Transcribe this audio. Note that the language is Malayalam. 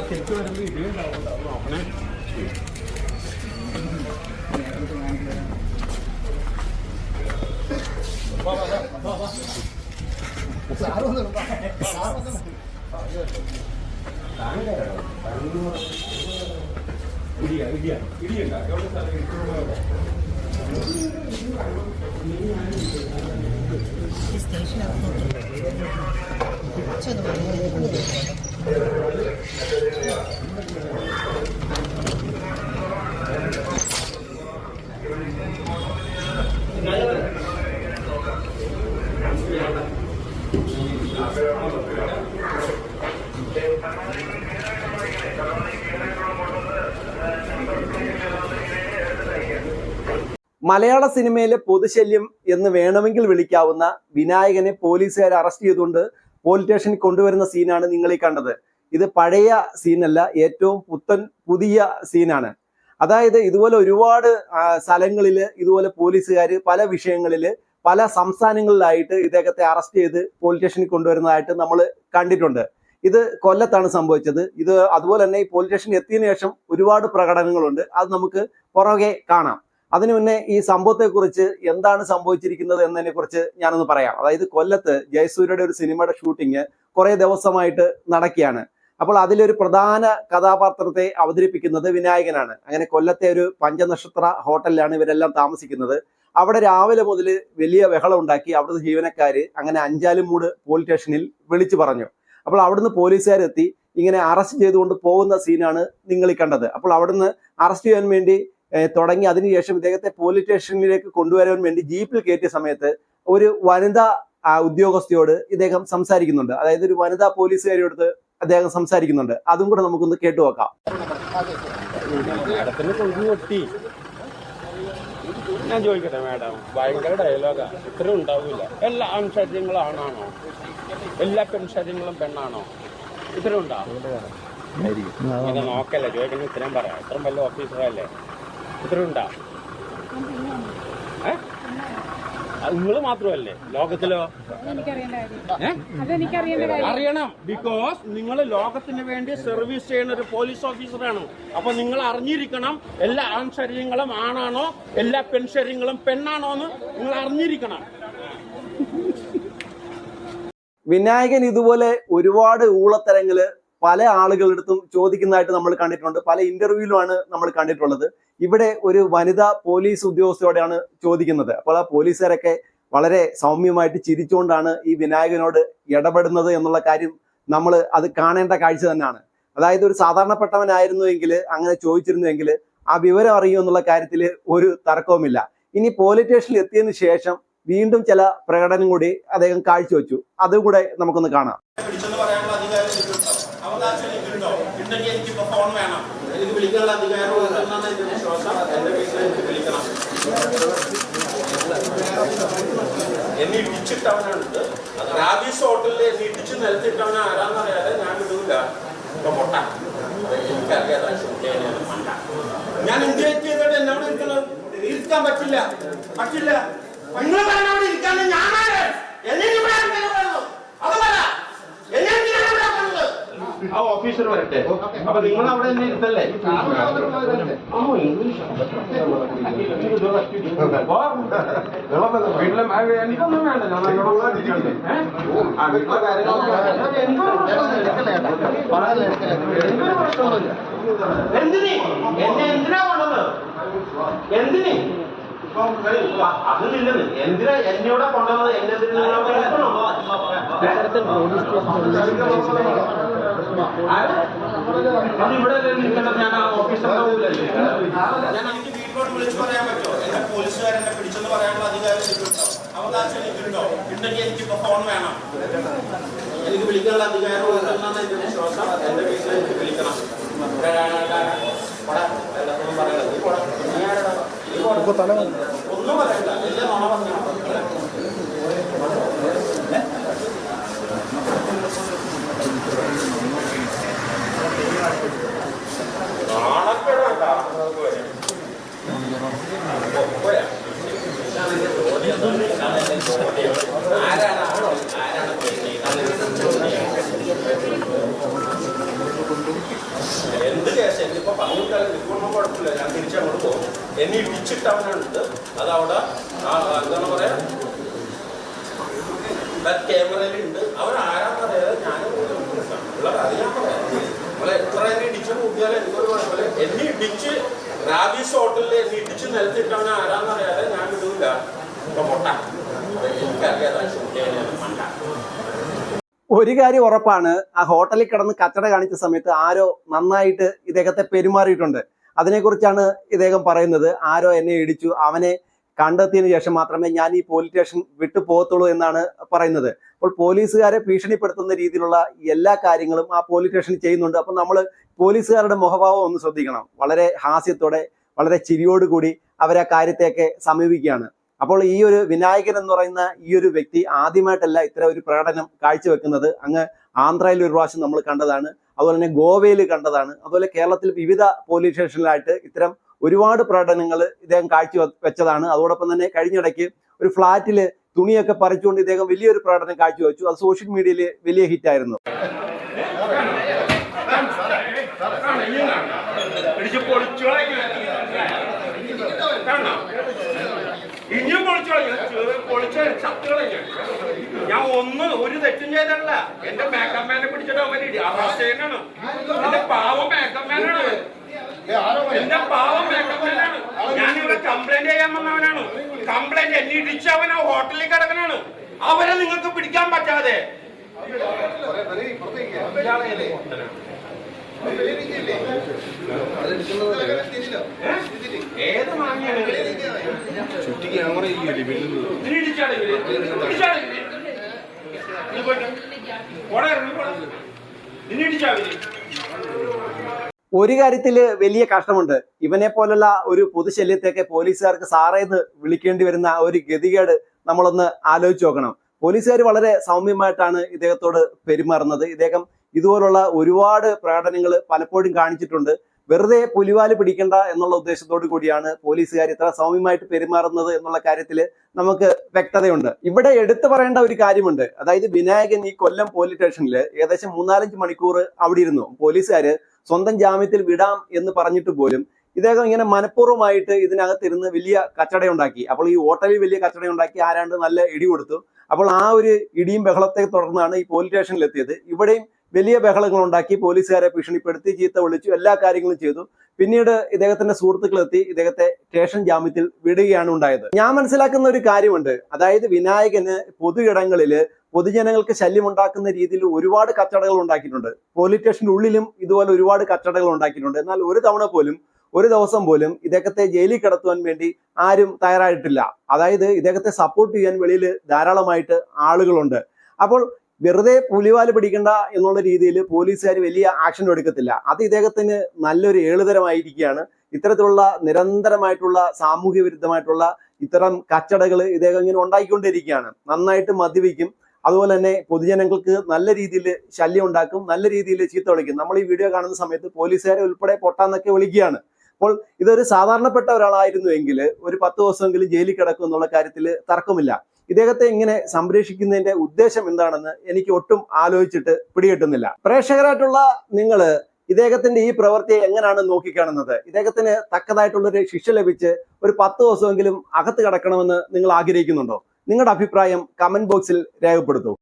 തിരിച്ചു വരുമ്പോൾ ഇടിയുണ്ടാവും നോക്കണേ. മലയാള സിനിമയിലെ പൊതുശല്യം എന്ന് വേണമെങ്കിൽ വിളിക്കാവുന്ന വിനായകനെ പോലീസുകാർ അറസ്റ്റ് ചെയ്തുകൊണ്ട് പോലീസ് സ്റ്റേഷനിൽ കൊണ്ടുവരുന്ന സീനാണ് നിങ്ങൾ ഈ കണ്ടത്. ഇത് പഴയ സീനല്ല, ഏറ്റവും പുതിയ സീനാണ്. അതായത് ഇതുപോലെ ഒരുപാട് സ്ഥലങ്ങളിൽ ഇതുപോലെ പോലീസുകാർ പല വിഷയങ്ങളിൽ പല സംസ്ഥാനങ്ങളിലായിട്ട് ഇദ്ദേഹത്തെ അറസ്റ്റ് ചെയ്ത് പോലീസ് സ്റ്റേഷനിൽ കൊണ്ടുവരുന്നതായിട്ട് നമ്മൾ കണ്ടിട്ടുണ്ട്. ഇത് കൊല്ലത്താണ് സംഭവിച്ചത്. ഇത് അതുപോലെ തന്നെ ഈ പോലീസ് സ്റ്റേഷനിൽ എത്തിയതിനു ശേഷം ഒരുപാട് പ്രകടനങ്ങളുണ്ട്, അത് നമുക്ക് പുറകെ കാണാം. അതിനു മുന്നേ ഈ സംഭവത്തെക്കുറിച്ച് എന്താണ് സംഭവിച്ചിരിക്കുന്നത് എന്നതിനെ കുറിച്ച് ഞാനൊന്ന് പറയാം. അതായത് കൊല്ലത്ത് ജയസൂര്യയുടെ ഒരു സിനിമയുടെ ഷൂട്ടിങ് കുറെ ദിവസമായിട്ട് നടക്കുകയാണ്. അപ്പോൾ അതിലൊരു പ്രധാന കഥാപാത്രത്തെ അവതരിപ്പിക്കുന്നത് വിനായകനാണ്. അങ്ങനെ കൊല്ലത്തെ ഒരു പഞ്ചനക്ഷത്ര ഹോട്ടലിലാണ് ഇവരെല്ലാം താമസിക്കുന്നത്. അവിടെ രാവിലെ മുതൽ വലിയ ബഹളം ഉണ്ടാക്കി അവിടുത്തെ ജീവനക്കാര് അങ്ങനെ അഞ്ചാലുമൂട് പോലീസ് സ്റ്റേഷനിൽ വിളിച്ചു പറഞ്ഞു. അപ്പോൾ അവിടുന്ന് പോലീസുകാരെത്തി ഇങ്ങനെ അറസ്റ്റ് ചെയ്തുകൊണ്ട് പോകുന്ന സീനാണ് നിങ്ങൾ ഈ കണ്ടത്. അപ്പോൾ അവിടുന്ന് അറസ്റ്റ് ചെയ്യാൻ വേണ്ടി തുടങ്ങി അതിനുശേഷം ഇദ്ദേഹത്തെ പോലീസ് സ്റ്റേഷനിലേക്ക് കൊണ്ടുവരാൻ വേണ്ടി ജീപ്പിൽ കയറ്റിയ സമയത്ത് ഒരു വനിതാ ഉദ്യോഗസ്ഥയോട് ഇദ്ദേഹം സംസാരിക്കുന്നുണ്ട്. അതായത് ഒരു വനിതാ പോലീസുകാരിയോട് അദ്ദേഹം സംസാരിക്കുന്നുണ്ട്. അതും കൂടെ നമുക്കൊന്ന് കേട്ടു നോക്കാം. ഞാൻ ചോദിക്കട്ടെ മാഡം, ഭയങ്കര ഡയലോഗാ, ഇത്രയും ഉണ്ടാവില്ല. എല്ലാ ആൺശര്യങ്ങളും ആണാണോ? എല്ലാ പെൺശര്യങ്ങളും പെണ്ണാണോ? ഇത്രയും ഉണ്ടാവും? ഇത് നോക്കല്ലേ, ചോദിക്കണ ഇത്രയും പറയാം. ഇത്രയും വലിയ ഓഫീസറല്ലേ, ഇത്രയും ഉണ്ടാവും? നിങ്ങൾ മാത്രമല്ലേ ലോകത്തിലോ? അറിയണം, ബിക്കോസ് നിങ്ങൾ ലോകത്തിന് വേണ്ടി സർവീസ് ചെയ്യുന്ന ഒരു പോലീസ് ഓഫീസറാണ്. അപ്പൊ നിങ്ങൾ അറിഞ്ഞിരിക്കണം എല്ലാ ആൺശരീരങ്ങളും ആണാണോ, എല്ലാ പെൺശരീരങ്ങളും പെണ്ണാണോ എന്ന് നിങ്ങൾ അറിഞ്ഞിരിക്കണം. വിനായകൻ ഇതുപോലെ ഒരുപാട് ഊളത്തരങ്ങള് പല ആളുകളെടുത്തും ചോദിക്കുന്നതായിട്ട് നമ്മൾ കണ്ടിട്ടുണ്ട്. പല ഇന്റർവ്യൂവിലുമാണ് നമ്മൾ കണ്ടിട്ടുള്ളത്. ഇവിടെ ഒരു വനിതാ പോലീസ് ഉദ്യോഗസ്ഥയോടെയാണ് ചോദിക്കുന്നത്. അപ്പോൾ ആ പോലീസുകാരൊക്കെ വളരെ സൗമ്യമായിട്ട് ചിരിച്ചുകൊണ്ടാണ് ഈ വിനായകനോട് ഇടപെടുന്നത് എന്നുള്ള കാര്യം നമ്മൾ അത് കാണേണ്ട കാഴ്ച തന്നെയാണ്. അതായത് ഒരു സാധാരണപ്പെട്ടവനായിരുന്നുവെങ്കിൽ അങ്ങനെ ചോദിച്ചിരുന്നുവെങ്കിൽ ആ വിവരം അറിയും എന്നുള്ള കാര്യത്തിൽ ഒരു തർക്കവുമില്ല. ഇനി പോലീസ് സ്റ്റേഷനിൽ എത്തിയതിനു ശേഷം വീണ്ടും ചില പ്രകടനം കൂടി അദ്ദേഹം കാഴ്ചവെച്ചു. അതും കൂടെ നമുക്കൊന്ന് കാണാം. എന്നെ ഇടിച്ചിട്ടവനുണ്ട്, റാബീസ് ഹോട്ടലിൽ എന്നെ ഇടിച്ച് നിലത്തിട്ടവന ആരാന്നറിയാതെ ഞാൻ വിടൂല. ഇപ്പൊ പൊട്ട എനിക്കറിയാതെ ഞാൻ എന്ത് ചെയ്തിട്ട് എന്നോട് ഇരിക്കുന്നത്? ഇരിക്കാൻ പറ്റില്ല. നിങ്ങൾ പറഞ്ഞവിടെ ഇരിക്കാന്ന് ഞാനാണ്. ആ ഓഫീസർ വരട്ടെ. അപ്പൊ നിങ്ങൾ അവിടെ തന്നെ ഇരുത്തല്ലേ? വീട്ടിലെ എനിക്കൊന്നും വേണ്ട, ഞാൻ വീട്ടിലെ കാര്യങ്ങളൊക്കെ എന്തിനാ കൊണ്ടത്? എന്തിന് അത് നിന്നത് എന്തിനാ എന്നോടെ കൊണ്ടുവന്നത്? ഇവിടെ നിൽക്കേണ്ടത് ഞാൻ ആ ഓഫീസറിന്റെ മുമ്പിലല്ലേ? ഞാൻ എനിക്ക് വീട്ടിലോട്ട് വിളിച്ച് പറയാൻ പറ്റുമോ? എന്റെ പോലീസുകാരെന്നെ പിടിച്ചെന്ന് പറയാനുള്ള അധികാരം എനിക്കുണ്ടോ? അവകാശം എനിക്കുണ്ടോ? ഉണ്ടെങ്കിൽ എനിക്കിപ്പോ ഫോൺ വേണം. എനിക്ക് വിളിക്കാനുള്ള അധികാരം ഉണ്ടെന്നാണ് എന്റെ വിശ്വാസം. എന്റെ വീട്ടിൽ എനിക്ക് വിളിക്കണം. ഒന്നും പറയണ്ട, എല്ലാം നോണ പറഞ്ഞു. എന്നെ ഇടിച്ചിട്ടവനുണ്ട്. അതവിടെ എന്താണ് പറയാ ക്യാമറയിലുണ്ട്. അവരാരാന്നറിയാതെ ഞാനുള്ളത് അറിയാൻ പറയാം. നമ്മളെ എത്ര എന്നെ ഇടിച്ചു കൂട്ടിയാലും എനിക്കൊരു കുഴപ്പമില്ല. എന്നെ ഇടിച്ച് റാബീസ് ഹോട്ടലിൽ എന്നെ ഇടിച്ച് നിലത്തിട്ടവനെ ആരാന്നറിയാതെ ഞാൻ വിടൂല. ഇപ്പൊ പൊട്ട എനിക്കറിയാതെ മണ്ട. ഒരു കാര്യം ഉറപ്പാണ്, ആ ഹോട്ടലിൽ കിടന്ന് കച്ചട കാണിച്ച സമയത്ത് ആരോ നന്നായിട്ട് ഇദ്ദേഹത്തെ പെരുമാറിയിട്ടുണ്ട്. അതിനെക്കുറിച്ചാണ് ഇദ്ദേഹം പറയുന്നത്. ആരോ എന്നെ ഇടിച്ചു, അവനെ കണ്ടെത്തിയതിനു ശേഷം മാത്രമേ ഞാൻ ഈ പോലീസ് സ്റ്റേഷൻ വിട്ടു പോകത്തുള്ളൂ എന്നാണ് പറയുന്നത്. അപ്പോൾ പോലീസുകാരെ ഭീഷണിപ്പെടുത്തുന്ന രീതിയിലുള്ള എല്ലാ കാര്യങ്ങളും ആ പോലീസ് സ്റ്റേഷനിൽ ചെയ്യുന്നുണ്ട്. അപ്പോൾ നമ്മൾ പോലീസുകാരുടെ മുഖഭാവം ഒന്ന് ശ്രദ്ധിക്കണം. വളരെ ഹാസ്യത്തോടെ, വളരെ ചിരിയോടുകൂടി അവരാ കാര്യത്തെയൊക്കെ സമീപിക്കുകയാണ്. അപ്പോൾ ഈ ഒരു വിനായകൻ എന്ന് പറയുന്ന ഈ ഒരു വ്യക്തി ആദ്യമായിട്ടല്ല ഇത്തരം ഒരു പ്രകടനം കാഴ്ചവെക്കുന്നത്. അങ്ങ് ആന്ധ്രയിൽ ഒരു പ്രാവശ്യം നമ്മൾ കണ്ടതാണ്, അതുപോലെ തന്നെ ഗോവയിൽ കണ്ടതാണ്, അതുപോലെ കേരളത്തിൽ വിവിധ പോലീസ് സ്റ്റേഷനിലായിട്ട് ഇത്തരം ഒരുപാട് പ്രകടനങ്ങൾ ഇദ്ദേഹം കാഴ്ചവെച്ചതാണ്. അതോടൊപ്പം തന്നെ കഴിഞ്ഞിടയ്ക്ക് ഒരു ഫ്ളാറ്റിൽ തുണിയൊക്കെ പറിച്ചുകൊണ്ട് ഇദ്ദേഹം വലിയൊരു പ്രകടനം കാഴ്ചവെച്ചു. അത് സോഷ്യൽ മീഡിയയിൽ വലിയ ഹിറ്റായിരുന്നു. ഇനിയും ഞാൻ ഒരു തെറ്റും ചെയ്തല്ല. എന്റെ മേക്കപ്പ് മാനെ പിടിച്ചിട്ട് അറസ്റ്റ് ചെയ്യാനാണ്. എന്റെ പാവം മേക്കപ്പ് മാനാണ്. എന്റെ പാവം മേക്കപ്പ് മാനാണ്. ഞാനിവിടെ കംപ്ലൈന്റ് ചെയ്യാൻ വന്നവനാണ്. കംപ്ലൈന്റ് എന്നെ ഇടിച്ചവൻ ആ ഹോട്ടലിൽ കിടക്കനാണ്. അവരെ നിങ്ങൾക്ക് പിടിക്കാൻ പറ്റാതെ ഏത് മാങ്ങിയാണ് ചുറ്റി ക്യാമറ ഒരു കാര്യത്തില് വലിയ കഷ്ടമുണ്ട്. ഇവനെ പോലുള്ള ഒരു പൊതുശല്യത്തെയൊക്കെ പോലീസുകാർക്ക് സാറേന്ന് വിളിക്കേണ്ടി വരുന്ന ഒരു ഗതികേട് നമ്മളൊന്ന് ആലോചിച്ച് നോക്കണം. പോലീസുകാർ വളരെ സൗമ്യമായിട്ടാണ് ഇദ്ദേഹത്തോട് പെരുമാറുന്നത്. ഇദ്ദേഹം ഇതുപോലുള്ള ഒരുപാട് പ്രകടനങ്ങൾ പലപ്പോഴും കാണിച്ചിട്ടുണ്ട്. വെറുതെ പുലിവാല് പിടിക്കണ്ട എന്നുള്ള ഉദ്ദേശത്തോടു കൂടിയാണ് പോലീസുകാർ ഇത്ര സൗമ്യമായിട്ട് പെരുമാറുന്നത് എന്നുള്ള കാര്യത്തിൽ നമുക്ക് വ്യക്തതയുണ്ട്. ഇവിടെ എടുത്തു പറയേണ്ട ഒരു കാര്യമുണ്ട്. അതായത് വിനായകൻ ഈ കൊല്ലം പോലീസ് സ്റ്റേഷനിൽ ഏകദേശം 3-4 മണിക്കൂർ അവിടെ ഇരുന്നു. പോലീസുകാര് സ്വന്തം ജാമ്യത്തിൽ വിടാം എന്ന് പറഞ്ഞിട്ട് പോലും ഇദ്ദേഹം ഇങ്ങനെ മനഃപൂർവ്വമായിട്ട് ഇതിനകത്തിരുന്ന് വലിയ കച്ചടയുണ്ടാക്കി. അപ്പോൾ ഈ ഹോട്ടലിൽ വലിയ കച്ചടയുണ്ടാക്കി ആരാണ്ട് നല്ല ഇടി കൊടുത്തു. അപ്പോൾ ആ ഒരു ഇടിയും ബഹളത്തെ തുടർന്നാണ് ഈ പോലീസ് സ്റ്റേഷനിൽ എത്തിയത്. ഇവിടെയും വലിയ ബഹളങ്ങൾ ഉണ്ടാക്കി, പോലീസുകാരെ ഭീഷണിപ്പെടുത്തി, ചീത്ത വിളിച്ചു, എല്ലാ കാര്യങ്ങളും ചെയ്തു. പിന്നീട് ഇദ്ദേഹത്തിന്റെ സുഹൃത്തുക്കളെത്തി ഇദ്ദേഹത്തെ സ്റ്റേഷൻ ജാമ്യത്തിൽ വിടുകയാണ് ഉണ്ടായത്. ഞാൻ മനസ്സിലാക്കുന്ന ഒരു കാര്യമുണ്ട്. അതായത് വിനായകന് പൊതു ഇടങ്ങളില് പൊതുജനങ്ങൾക്ക് ശല്യമുണ്ടാക്കുന്ന രീതിയിൽ ഒരുപാട് കച്ചടകൾ ഉണ്ടാക്കിയിട്ടുണ്ട്. പോലീസ് സ്റ്റേഷന്റെ ഉള്ളിലും ഇതുപോലെ ഒരുപാട് കച്ചടകൾ ഉണ്ടാക്കിയിട്ടുണ്ട്. എന്നാൽ ഒരു ദിവസം പോലും ഇദ്ദേഹത്തെ ജയിലിൽ കിടത്തുവാൻ വേണ്ടി ആരും തയ്യാറായിട്ടില്ല. അതായത് ഇദ്ദേഹത്തെ സപ്പോർട്ട് ചെയ്യാൻ വെളിയിൽ ധാരാളമായിട്ട് ആളുകളുണ്ട്. അപ്പോൾ വെറുതെ പുലിവാല് പിടിക്കണ്ട എന്നുള്ള രീതിയിൽ പോലീസുകാർ വലിയ ആക്ഷൻ എടുക്കത്തില്ല. അത് ഇദ്ദേഹത്തിന് നല്ലൊരു ഏളുതരമായിരിക്കുകയാണ്. ഇത്തരത്തിലുള്ള നിരന്തരമായിട്ടുള്ള സാമൂഹ്യ വിരുദ്ധമായിട്ടുള്ള ഇത്തരം കച്ചടകൾ ഇദ്ദേഹം ഇങ്ങനെ ഉണ്ടാക്കിക്കൊണ്ടിരിക്കുകയാണ്. നന്നായിട്ട് മദ്യപിക്കും, അതുപോലെ തന്നെ പൊതുജനങ്ങൾക്ക് നല്ല രീതിയിൽ ശല്യം ഉണ്ടാക്കും, നല്ല രീതിയിൽ ചീത്ത വിളിക്കും. നമ്മൾ ഈ വീഡിയോ കാണുന്ന സമയത്ത് പോലീസുകാരെ ഉൾപ്പെടെ പൊട്ടാന്നൊക്കെ വിളിക്കുകയാണ്. അപ്പോൾ ഇതൊരു സാധാരണപ്പെട്ട ഒരാളായിരുന്നു എങ്കിൽ ഒരു 10 ദിവസമെങ്കിലും ജയിലിൽ കിടക്കും എന്നുള്ള കാര്യത്തിൽ തർക്കമില്ല. ഇദ്ദേഹത്തെ ഇങ്ങനെ സംരക്ഷിക്കുന്നതിന്റെ ഉദ്ദേശം എന്താണെന്ന് എനിക്ക് ഒട്ടും ആലോചിച്ചിട്ട് പിടികിട്ടുന്നില്ല. പ്രേക്ഷകരായിട്ടുള്ള നിങ്ങൾ ഇദ്ദേഹത്തിന്റെ ഈ പ്രവൃത്തിയെ എങ്ങനെയാണ് നോക്കിക്കാണുന്നത്? ഇദ്ദേഹത്തിന് തക്കതായിട്ടുള്ളൊരു ശിക്ഷ ലഭിച്ച് ഒരു 10 ദിവസമെങ്കിലും അകത്ത് കിടക്കണമെന്ന് നിങ്ങൾ ആഗ്രഹിക്കുന്നുണ്ടോ? നിങ്ങളുടെ അഭിപ്രായം കമന്റ് ബോക്സിൽ രേഖപ്പെടുത്തൂ.